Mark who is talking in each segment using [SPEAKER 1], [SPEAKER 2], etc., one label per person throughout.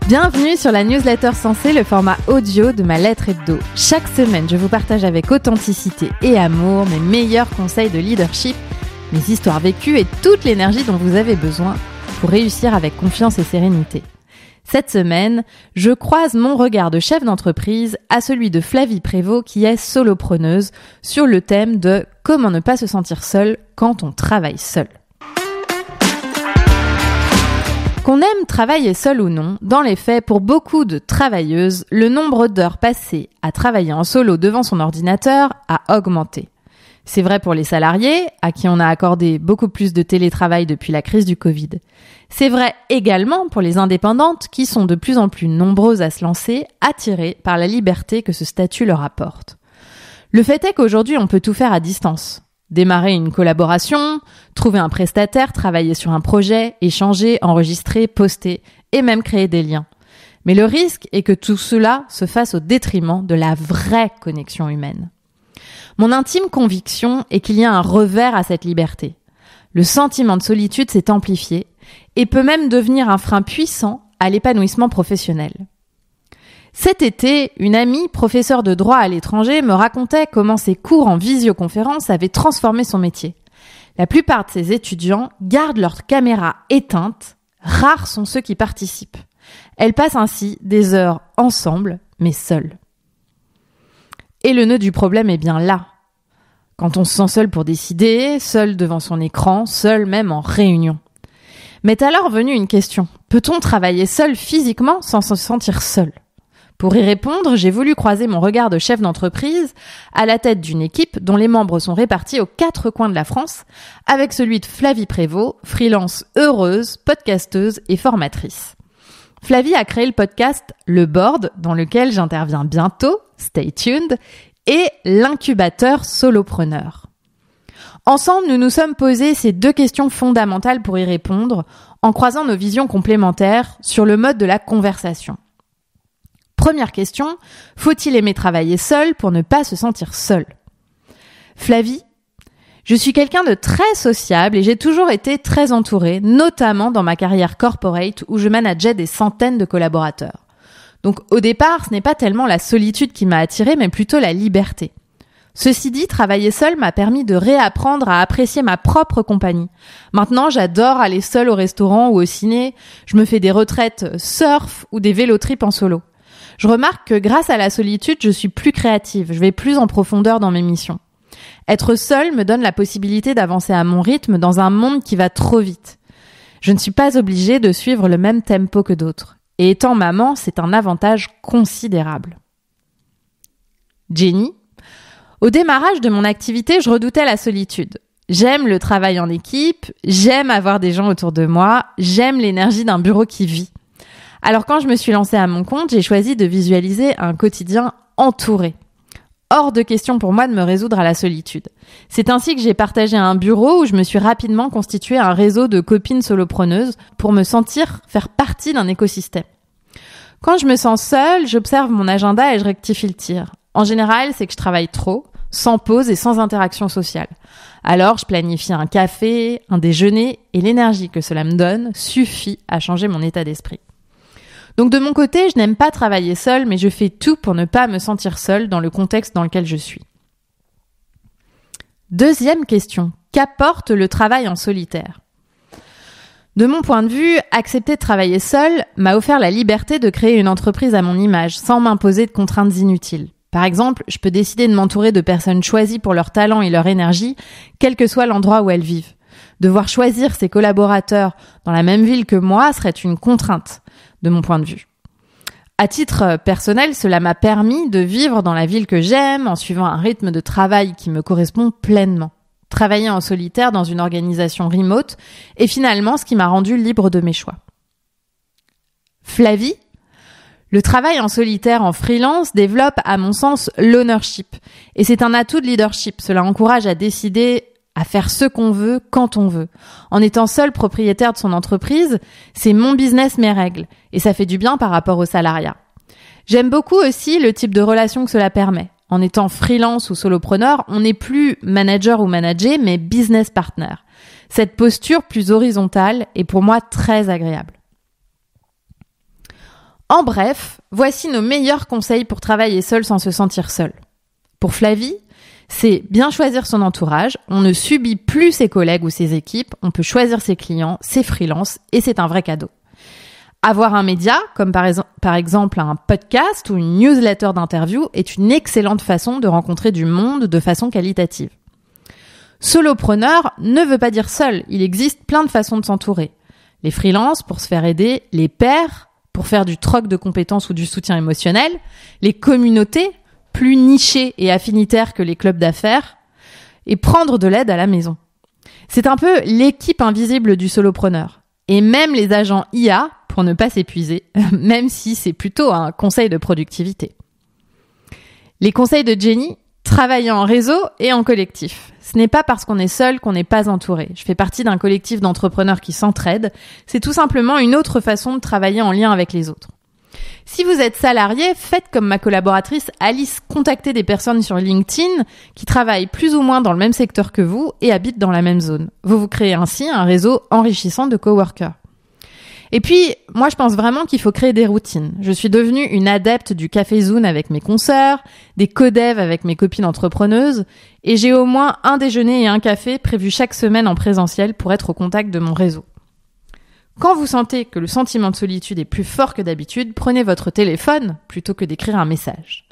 [SPEAKER 1] Bienvenue sur la newsletter Sensée, le format audio de ma lettre hebdo. Chaque semaine, je vous partage avec authenticité et amour mes meilleurs conseils de leadership, mes histoires vécues et toute l'énergie dont vous avez besoin pour réussir avec confiance et sérénité. Cette semaine, je croise mon regard de chef d'entreprise à celui de Flavie Prévost qui est solopreneuse sur le thème de comment ne pas se sentir seul quand on travaille seul. Qu'on aime travailler seul ou non, dans les faits, pour beaucoup de travailleuses, le nombre d'heures passées à travailler en solo devant son ordinateur a augmenté. C'est vrai pour les salariés, à qui on a accordé beaucoup plus de télétravail depuis la crise du Covid. C'est vrai également pour les indépendantes qui sont de plus en plus nombreuses à se lancer, attirées par la liberté que ce statut leur apporte. Le fait est qu'aujourd'hui, on peut tout faire à distance. Démarrer une collaboration, trouver un prestataire, travailler sur un projet, échanger, enregistrer, poster et même créer des liens. Mais le risque est que tout cela se fasse au détriment de la vraie connexion humaine. Mon intime conviction est qu'il y a un revers à cette liberté. Le sentiment de solitude s'est amplifié et peut même devenir un frein puissant à l'épanouissement professionnel. Cet été, une amie, professeure de droit à l'étranger, me racontait comment ses cours en visioconférence avaient transformé son métier. La plupart de ses étudiants gardent leur caméra éteinte, rares sont ceux qui participent. Elles passent ainsi des heures ensemble, mais seules. Et le nœud du problème est bien là. Quand on se sent seul pour décider, seul devant son écran, seul même en réunion. M'est alors venue une question. Peut-on travailler seul physiquement sans se sentir seul ? Pour y répondre, j'ai voulu croiser mon regard de chef d'entreprise à la tête d'une équipe dont les membres sont répartis aux 4 coins de la France, avec celui de Flavie Prévost, freelance heureuse, podcasteuse et formatrice. Flavie a créé le podcast Le Board, dans lequel j'interviens bientôt, stay tuned, et l'incubateur solopreneur. Ensemble, nous nous sommes posés ces 2 questions fondamentales pour y répondre, en croisant nos visions complémentaires sur le mode de la conversation. Première question, faut-il aimer travailler seul pour ne pas se sentir seul ? Flavie, je suis quelqu'un de très sociable et j'ai toujours été très entourée, notamment dans ma carrière corporate où je manageais des centaines de collaborateurs. Donc au départ, ce n'est pas tellement la solitude qui m'a attirée, mais plutôt la liberté. Ceci dit, travailler seul m'a permis de réapprendre à apprécier ma propre compagnie. Maintenant, j'adore aller seule au restaurant ou au ciné, je me fais des retraites surf ou des vélotrips en solo. Je remarque que grâce à la solitude, je suis plus créative, je vais plus en profondeur dans mes missions. Être seule me donne la possibilité d'avancer à mon rythme dans un monde qui va trop vite. Je ne suis pas obligée de suivre le même tempo que d'autres. Et étant maman, c'est un avantage considérable. Jenny, au démarrage de mon activité, je redoutais la solitude. J'aime le travail en équipe, j'aime avoir des gens autour de moi, j'aime l'énergie d'un bureau qui vit. Alors quand je me suis lancée à mon compte, j'ai choisi de visualiser un quotidien entouré. Hors de question pour moi de me résoudre à la solitude. C'est ainsi que j'ai partagé un bureau où je me suis rapidement constitué un réseau de copines solopreneuses pour me sentir faire partie d'un écosystème. Quand je me sens seule, j'observe mon agenda et je rectifie le tir. En général, c'est que je travaille trop, sans pause et sans interaction sociale. Alors, je planifie un café, un déjeuner et l'énergie que cela me donne suffit à changer mon état d'esprit. Donc de mon côté, je n'aime pas travailler seule, mais je fais tout pour ne pas me sentir seule dans le contexte dans lequel je suis. Deuxième question, qu'apporte le travail en solitaire ? De mon point de vue, accepter de travailler seule m'a offert la liberté de créer une entreprise à mon image, sans m'imposer de contraintes inutiles. Par exemple, je peux décider de m'entourer de personnes choisies pour leur talent et leur énergie, quel que soit l'endroit où elles vivent. Devoir choisir ses collaborateurs dans la même ville que moi serait une contrainte, de mon point de vue. À titre personnel, cela m'a permis de vivre dans la ville que j'aime, en suivant un rythme de travail qui me correspond pleinement. Travailler en solitaire dans une organisation remote est finalement ce qui m'a rendu libre de mes choix. Flavie, le travail en solitaire en freelance développe, à mon sens, l'ownership. Et c'est un atout de leadership. Cela encourage à décider à faire ce qu'on veut, quand on veut. En étant seul propriétaire de son entreprise, c'est mon business, mes règles. Et ça fait du bien par rapport au salariat. J'aime beaucoup aussi le type de relation que cela permet. En étant freelance ou solopreneur, on n'est plus manager ou manager, mais business partner. Cette posture plus horizontale est pour moi très agréable. En bref, voici nos meilleurs conseils pour travailler seul sans se sentir seul. Pour Flavie, c'est bien choisir son entourage, on ne subit plus ses collègues ou ses équipes, on peut choisir ses clients, ses freelances, et c'est un vrai cadeau. Avoir un média, comme par exemple un podcast ou une newsletter d'interview, est une excellente façon de rencontrer du monde de façon qualitative. Solopreneur ne veut pas dire seul, il existe plein de façons de s'entourer. Les freelances pour se faire aider, les pairs pour faire du troc de compétences ou du soutien émotionnel, les communautés plus nichées et affinitaires que les clubs d'affaires, et prendre de l'aide à la maison. C'est un peu l'équipe invisible du solopreneur. Et même les agents IA pour ne pas s'épuiser, même si c'est plutôt un conseil de productivité. Les conseils de Jenny, travailler en réseau et en collectif. Ce n'est pas parce qu'on est seul qu'on n'est pas entouré. Je fais partie d'un collectif d'entrepreneurs qui s'entraident. C'est tout simplement une autre façon de travailler en lien avec les autres. Si vous êtes salarié, faites comme ma collaboratrice Alice, contactez des personnes sur LinkedIn qui travaillent plus ou moins dans le même secteur que vous et habitent dans la même zone. Vous vous créez ainsi un réseau enrichissant de coworkers. Et puis, moi, je pense vraiment qu'il faut créer des routines. Je suis devenue une adepte du café Zoom avec mes consoeurs, des codev avec mes copines entrepreneuses, et j'ai au moins un déjeuner et un café prévus chaque semaine en présentiel pour être au contact de mon réseau. Quand vous sentez que le sentiment de solitude est plus fort que d'habitude, prenez votre téléphone plutôt que d'écrire un message.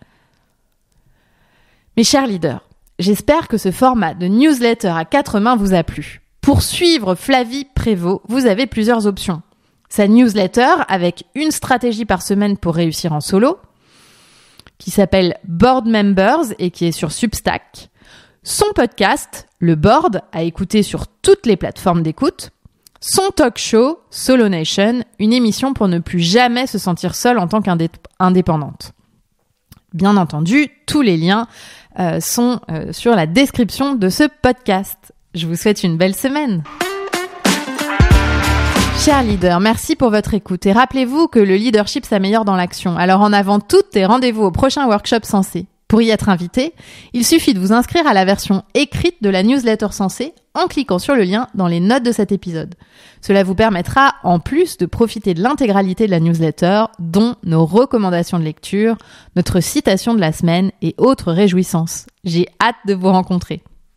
[SPEAKER 1] Mes chers leaders, j'espère que ce format de newsletter à 4 mains vous a plu. Pour suivre Flavie Prévost, vous avez plusieurs options. Sa newsletter avec une stratégie par semaine pour réussir en solo, qui s'appelle Board Members et qui est sur Substack. Son podcast, Le Board, à écouter sur toutes les plateformes d'écoute. Son talk show, Solo Nation, une émission pour ne plus jamais se sentir seule en tant qu'indépendante. Bien entendu, tous les liens sont sur la description de ce podcast. Je vous souhaite une belle semaine. Chers leaders, merci pour votre écoute et rappelez-vous que le leadership s'améliore dans l'action. Alors en avant toutes et rendez-vous au prochain workshop Sensé. Pour y être invité, il suffit de vous inscrire à la version écrite de la newsletter Sensé en cliquant sur le lien dans les notes de cet épisode. Cela vous permettra en plus de profiter de l'intégralité de la newsletter, dont nos recommandations de lecture, notre citation de la semaine et autres réjouissances. J'ai hâte de vous rencontrer.